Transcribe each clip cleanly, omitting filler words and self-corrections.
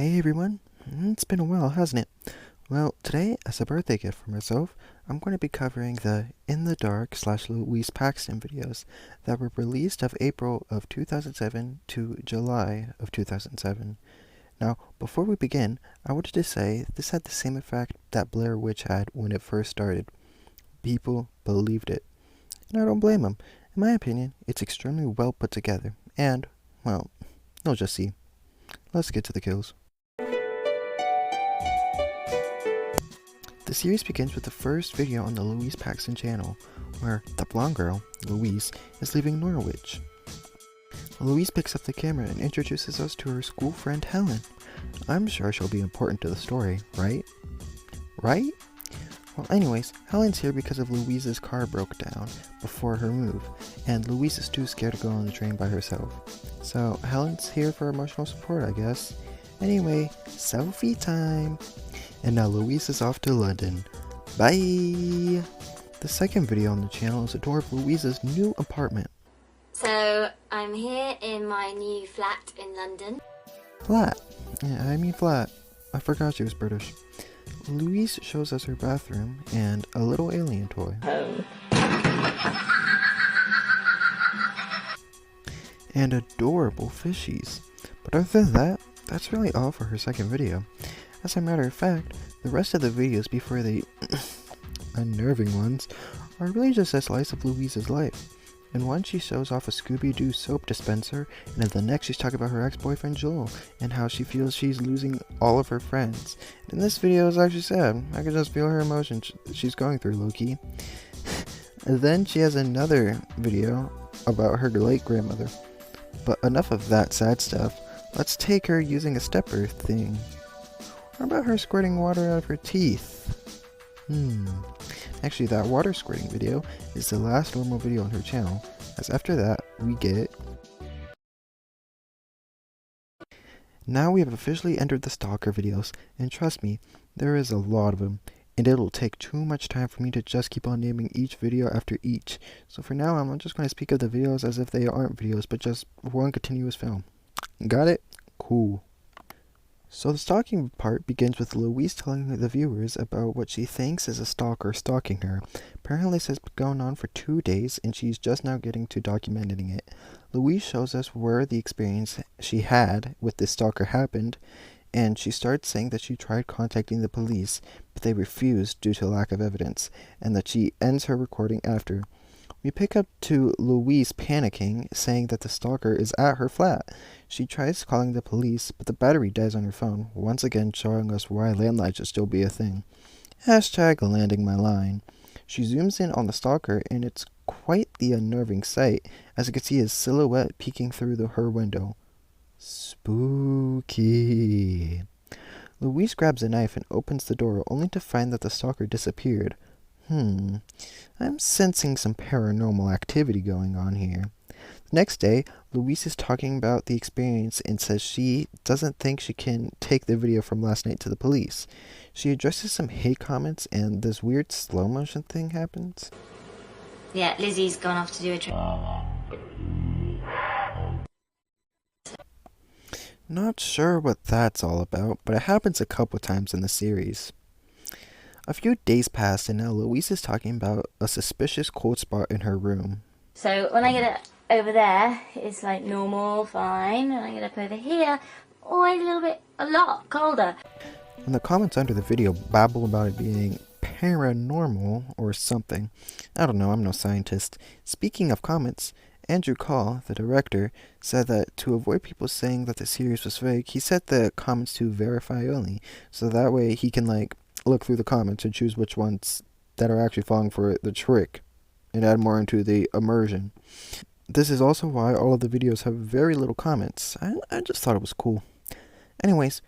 Hey everyone, it's been a while, hasn't it? Well, today, as a birthday gift for myself, I'm going to be covering the In the Dark / Louise Paxton videos that were released of April of 2007 to July of 2007. Now, before we begin, I wanted to say this had the same effect that Blair Witch had when it first started. People believed it. And I don't blame them. In my opinion, it's extremely well put together, and, well, you'll just see. Let's get to the kills. The series begins with the first video on the Louise Paxton channel, where the blonde girl, Louise, is leaving Norwich. Louise picks up the camera and introduces us to her school friend Helen. I'm sure she'll be important to the story, right? Right? Well, anyways, Helen's here because of Louise's car broke down before her move, and Louise is too scared to go on the train by herself. So, Helen's here for emotional support, I guess. Anyway, selfie time! And now Louise is off to London. Bye! The second video on the channel is a tour of Louise's new apartment. So, I'm here in my new flat in London. Flat? Yeah, I mean flat. I forgot she was British. Louise shows us her bathroom and a little alien toy. And adorable fishies. But other than that, that's really all for her second video. As a matter of fact, the rest of the videos before the unnerving ones are really just a slice of Louise's life. In one, she shows off a Scooby-Doo soap dispenser, and in the next she's talking about her ex-boyfriend Joel, and how she feels she's losing all of her friends. And this video is actually sad. I can just feel her emotions she's going through, lowkey. And then she has another video about her late grandmother. But enough of that sad stuff. Let's take her using a stepper thing. How about her squirting water out of her teeth? Actually, that water squirting video is the last normal video on her channel, as after that, we get... Now we have officially entered the stalker videos, and trust me, there is a lot of them, and it'll take too much time for me to just keep on naming each video after each. So for now, I'm just going to speak of the videos as if they aren't videos, but just one continuous film. Got it? Cool. So the stalking part begins with Louise telling the viewers about what she thinks is a stalker stalking her. Apparently this has been going on for 2 days and she's just now getting to documenting it. Louise shows us where the experience she had with this stalker happened, and she starts saying that she tried contacting the police, but they refused due to lack of evidence, and that she ends her recording after. We pick up to Louise panicking, saying that the stalker is at her flat. She tries calling the police, but the battery dies on her phone, once again showing us why landlines should still be a thing. Hashtag landing my line. She zooms in on the stalker, and it's quite the unnerving sight, as you can see his silhouette peeking through her window. Spooky. Louise grabs a knife and opens the door, only to find that the stalker disappeared. I'm sensing some paranormal activity going on here. The next day, Louise is talking about the experience and says she doesn't think she can take the video from last night to the police. She addresses some hate comments and this weird slow motion thing happens. Yeah, Lizzie's gone off to do a trip. Not sure what that's all about, but it happens a couple times in the series. A few days pass and now Louise is talking about a suspicious cold spot in her room. So when I get it over there, it's like normal, fine. When I get up over here, always a lot colder. And the comments under the video babble about it being paranormal or something. I don't know, I'm no scientist. Speaking of comments, Andrew Call, the director, said that to avoid people saying that the series was fake, he set the comments to verify only, so that way he can look through the comments and choose which ones that are actually falling for the trick and add more into the immersion. This is also why all of the videos have very little comments. I just thought it was cool. Anyways,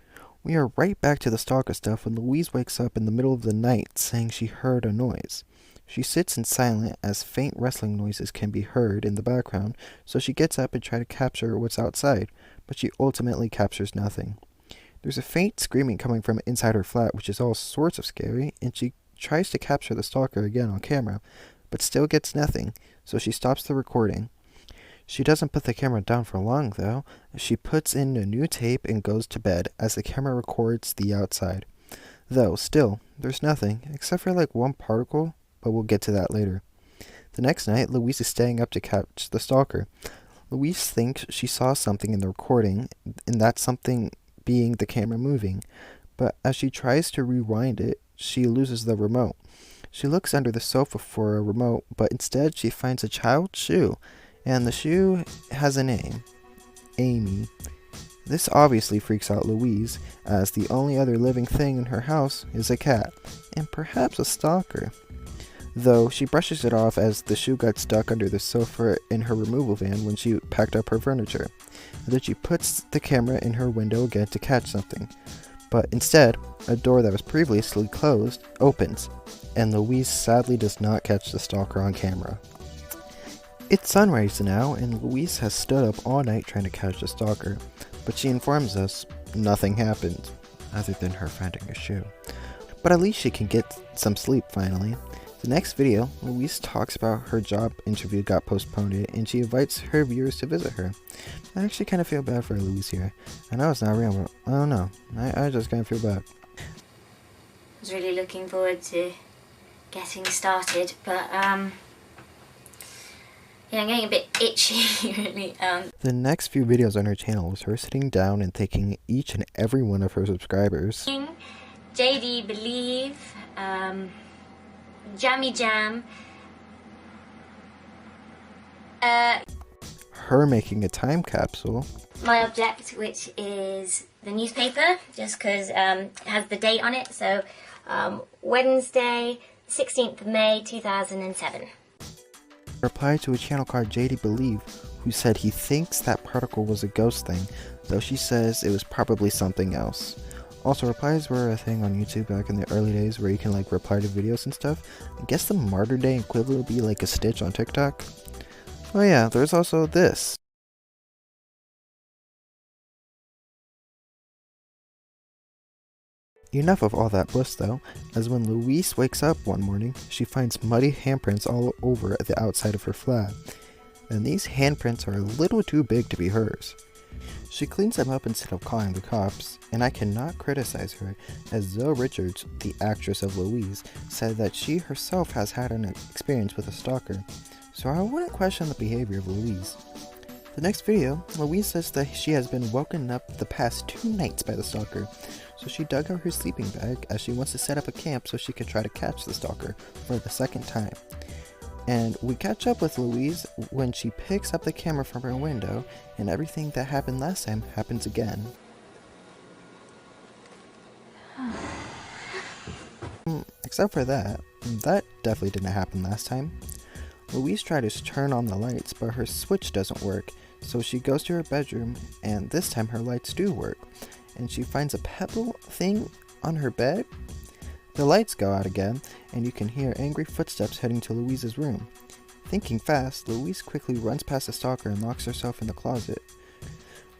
we are right back to the stalker stuff when Louise wakes up in the middle of the night saying she heard a noise. She sits in silence as faint rustling noises can be heard in the background, so she gets up and tries to capture what's outside, but she ultimately captures nothing. There's a faint screaming coming from inside her flat, which is all sorts of scary, and she tries to capture the stalker again on camera, but still gets nothing, so she stops the recording. She doesn't put the camera down for long, though. She puts in a new tape and goes to bed as the camera records the outside. Though, still, there's nothing, except for like one particle, but we'll get to that later. The next night, Louise is staying up to catch the stalker. Louise thinks she saw something in the recording, and that something being the camera moving. But as she tries to rewind it, she loses the remote. She looks under the sofa for a remote, but instead she finds a child's shoe, and the shoe has a name, Amy. This obviously freaks out Louise, as the only other living thing in her house is a cat, and perhaps a stalker. Though she brushes it off as the shoe got stuck under the sofa in her removal van when she packed up her furniture. And then she puts the camera in her window again to catch something. But instead, a door that was previously closed opens, and Louise sadly does not catch the stalker on camera. It's sunrise now, and Louise has stood up all night trying to catch the stalker, but she informs us nothing happened, other than her finding a shoe. But at least she can get some sleep finally. The next video, Louise talks about her job interview got postponed, and she invites her viewers to visit her. I actually kind of feel bad for Louise here. I know it's not real, but I don't know. I just kind of feel bad. I was really looking forward to getting started, but yeah, I'm getting a bit itchy, really. The next few videos on her channel was her sitting down and thanking each and every one of her subscribers. JD Believe, Jammy Jam, her making a time capsule, my object, which is the newspaper, just because it has the date on it, so Wednesday, 16th of May, 2007. Replied to a channel called JD Believe, who said he thinks that particle was a ghost thing, though she says it was probably something else. Also, replies were a thing on YouTube back in the early days where you can like reply to videos and stuff. I guess the Martyr Day equivalent would be like a stitch on TikTok. Oh yeah, there's also this. Enough of all that bliss though, as when Louise wakes up one morning, she finds muddy handprints all over the outside of her flat. And these handprints are a little too big to be hers. She cleans them up instead of calling the cops, and I cannot criticize her, as Zoe Richards, the actress of Louise, said that she herself has had an experience with a stalker, so I wouldn't question the behavior of Louise. The next video, Louise says that she has been woken up the past 2 nights by the stalker, so she dug out her sleeping bag as she wants to set up a camp so she can try to catch the stalker for the second time. And we catch up with Louise when she picks up the camera from her window, and everything that happened last time happens again. Except for that definitely didn't happen last time. Louise tried to turn on the lights, but her switch doesn't work, so she goes to her bedroom, and this time her lights do work, and she finds a pebble thing on her bed. The lights go out again, and you can hear angry footsteps heading to Louise's room. Thinking fast, Louise quickly runs past the stalker and locks herself in the closet.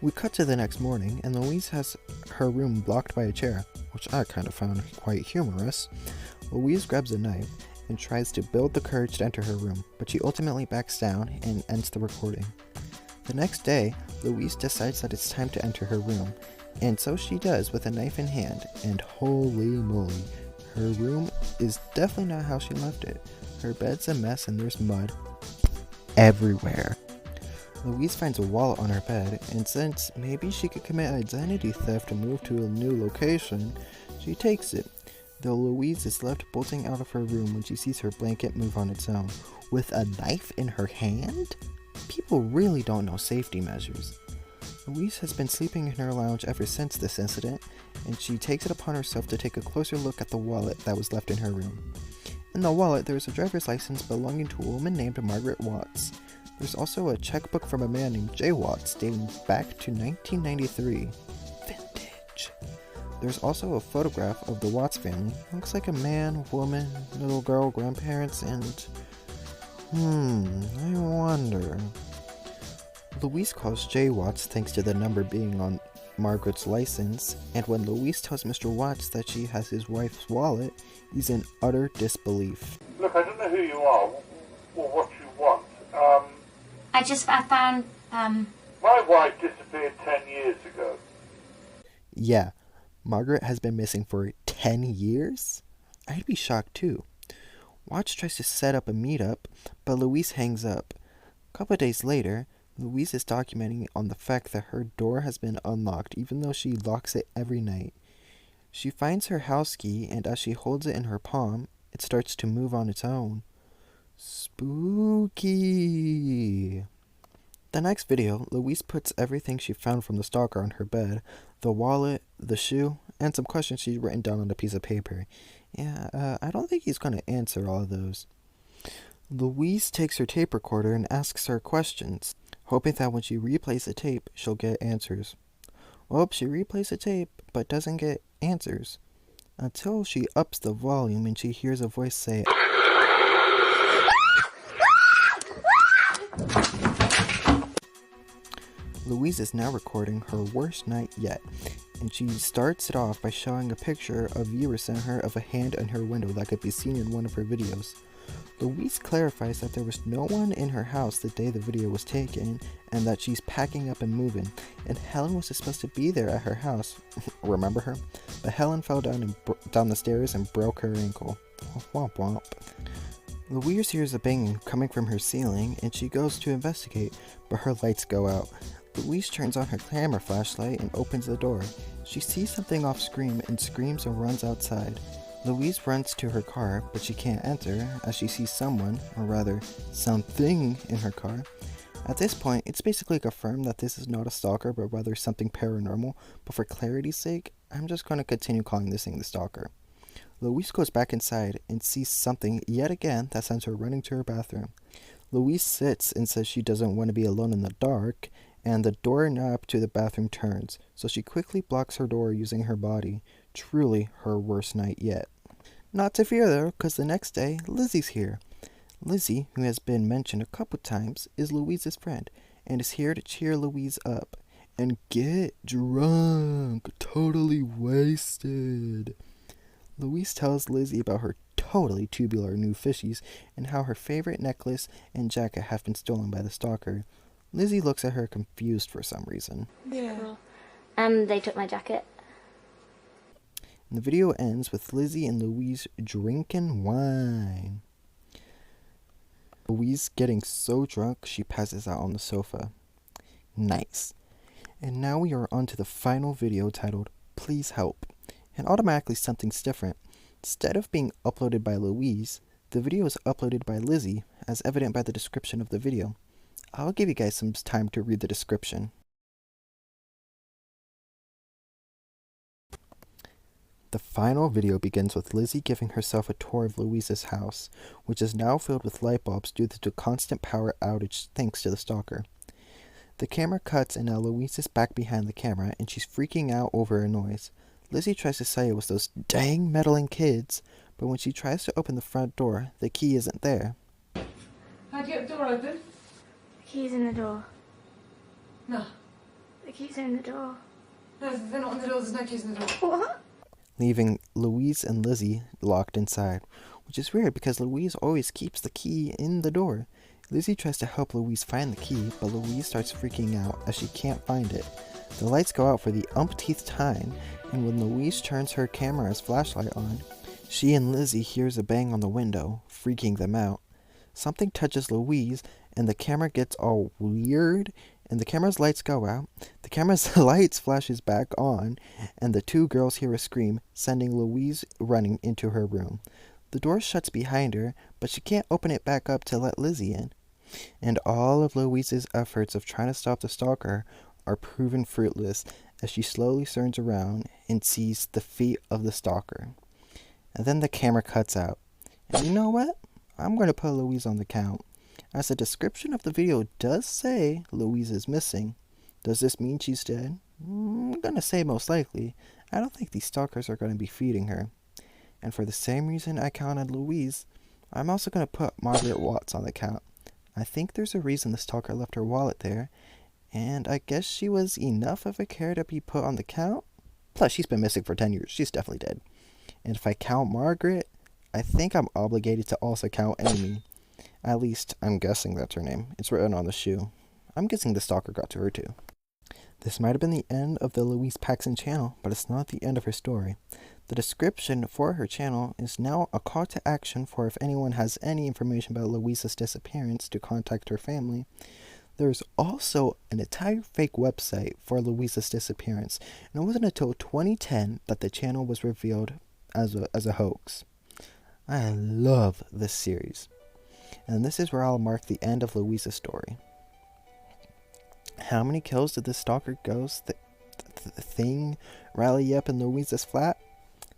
We cut to the next morning, and Louise has her room blocked by a chair, which I kind of found quite humorous. Louise grabs a knife and tries to build the courage to enter her room, but she ultimately backs down and ends the recording. The next day, Louise decides that it's time to enter her room, and so she does with a knife in hand, and holy moly, her room is definitely not how she left it. Her bed's a mess and there's mud everywhere. Louise finds a wallet on her bed, and since maybe she could commit identity theft and move to a new location, she takes it. Though Louise is left bolting out of her room when she sees her blanket move on its own, with a knife in her hand? People really don't know safety measures. Louise has been sleeping in her lounge ever since this incident, and she takes it upon herself to take a closer look at the wallet that was left in her room. In the wallet, there is a driver's license belonging to a woman named Margaret Watts. There's also a checkbook from a man named Jay Watts dating back to 1993. Vintage. There's also a photograph of the Watts family. It looks like a man, woman, little girl, grandparents, and... I wonder... Louise calls Jay Watts thanks to the number being on Margaret's license, and when Louise tells Mr. Watts that she has his wife's wallet, he's in utter disbelief. Look, I don't know who you are or what you want. I found, My wife disappeared 10 years ago. Yeah, Margaret has been missing for 10 years? I'd be shocked too. Watch tries to set up a meetup, but Louise hangs up. A couple of days later, Louise is documenting on the fact that her door has been unlocked even though she locks it every night. She finds her house key, and as she holds it in her palm, it starts to move on its own. Spooky! The next video, Louise puts everything she found from the stalker on her bed, the wallet, the shoe, and some questions she's written down on a piece of paper. Yeah, I don't think he's going to answer all of those. Louise takes her tape recorder and asks her questions, hoping that when she replays the tape, she'll get answers. Well, she replays the tape, but doesn't get answers. Until she ups the volume and she hears a voice say, Louise is now recording her worst night yet, and she starts it off by showing a picture a viewer sent her of a hand in her window that could be seen in one of her videos. Louise clarifies that there was no one in her house the day the video was taken, and that she's packing up and moving, and Helen was supposed to be there at her house. Remember her? But Helen fell down the stairs and broke her ankle. Womp womp. Louise hears a banging coming from her ceiling, and she goes to investigate, but her lights go out. Louise turns on her camera flashlight and opens the door. She sees something off screen and screams and runs outside. Louise runs to her car, but she can't enter as she sees someone, or rather, something in her car. At this point, it's basically confirmed that this is not a stalker, but rather something paranormal, but for clarity's sake, I'm just going to continue calling this thing the stalker. Louise goes back inside and sees something yet again that sends her running to her bathroom. Louise sits and says she doesn't want to be alone in the dark, and the doorknob to the bathroom turns, so she quickly blocks her door using her body. Truly her worst night yet. Not to fear though, because the next day, Lizzie's here. Lizzie, who has been mentioned a couple times, is Louise's friend, and is here to cheer Louise up and get drunk, totally wasted. Louise tells Lizzie about her totally tubular new fishies and how her favorite necklace and jacket have been stolen by the stalker. Lizzie looks at her confused for some reason. Yeah. They took my jacket. The video ends with Lizzie and Louise drinking wine. Louise getting so drunk she passes out on the sofa. Nice. And now we are on to the final video titled Please Help. And automatically something's different. Instead of being uploaded by Louise, the video is uploaded by Lizzie, as evident by the description of the video. I'll give you guys some time to read the description. The final video begins with Lizzie giving herself a tour of Louise's house, which is now filled with light bulbs due to constant power outage thanks to the stalker. The camera cuts and now Louise is back behind the camera and she's freaking out over a noise. Lizzie tries to say it was those dang meddling kids, but when she tries to open the front door, the key isn't there. How'd you get the door open? The key's in the door. No. The key's in the door. No, they're not on the door, there's no keys in the door. What? Leaving Louise and Lizzie locked inside, which is weird because Louise always keeps the key in the door. Lizzie tries to help Louise find the key, but Louise starts freaking out as she can't find it. The lights go out for the umpteenth time, and when Louise turns her camera's flashlight on, she and Lizzie hears a bang on the window, freaking them out. Something touches Louise, and the camera gets all weird, and the camera's lights go out. The camera's lights flashes back on, and the two girls hear a scream, sending Louise running into her room. The door shuts behind her, but she can't open it back up to let Lizzie in. And all of Louise's efforts of trying to stop the stalker are proven fruitless as she slowly turns around and sees the feet of the stalker. And then the camera cuts out. And you know what? I'm going to put Louise on the count, as the description of the video does say Louise is missing. Does this mean she's dead? I'm going to say most likely. I don't think these stalkers are going to be feeding her. And for the same reason I counted Louise, I'm also going to put Margaret Watts on the count. I think there's a reason the stalker left her wallet there, and I guess she was enough of a care to be put on the count. Plus, she's been missing for 10 years. She's definitely dead. And if I count Margaret, I think I'm obligated to also count Amy. At least, I'm guessing that's her name. It's written on the shoe. I'm guessing the stalker got to her too. This might have been the end of the Louise Paxton channel, but it's not the end of her story. The description for her channel is now a call to action for if anyone has any information about Louise's disappearance to contact her family. There's also an entire fake website for Louise's disappearance, and it wasn't until 2010 that the channel was revealed as a hoax. I love this series, and this is where I'll mark the end of Louise's story. How many kills did this stalker ghost thing rally up in Louise's flat?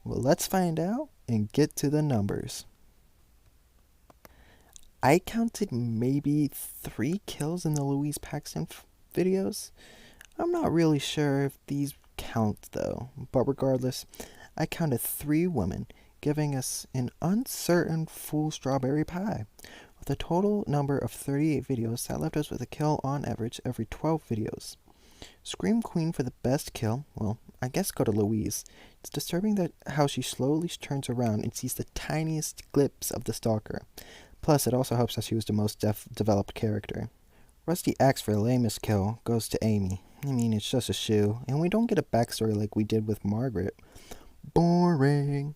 Well, let's find out and get to the numbers. I counted maybe 3 kills in the Louise Paxton videos. I'm not really sure if these count though, but regardless, I counted 3 women, giving us an uncertain full strawberry pie. With a total number of 38 videos, that left us with a kill on average every 12 videos. Scream Queen for the best kill, well, I guess go to Louise. It's disturbing that how she slowly turns around and sees the tiniest glimpse of the stalker. Plus, it also helps that she was the most developed character. Rusty Axe for the lamest kill goes to Amy. I mean, it's just a shoe, and we don't get a backstory like we did with Margaret. Boring.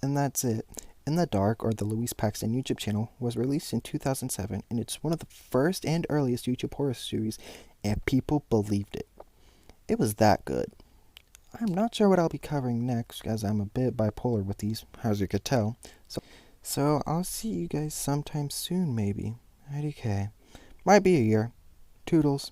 And that's it. In the Dark, or the Louise Paxton YouTube channel, was released in 2007, and it's one of the first and earliest YouTube horror series, and people believed it. It was that good. I'm not sure what I'll be covering next, as I'm a bit bipolar with these, as you could tell. So I'll see you guys sometime soon, maybe. IDK. Might be a year. Toodles.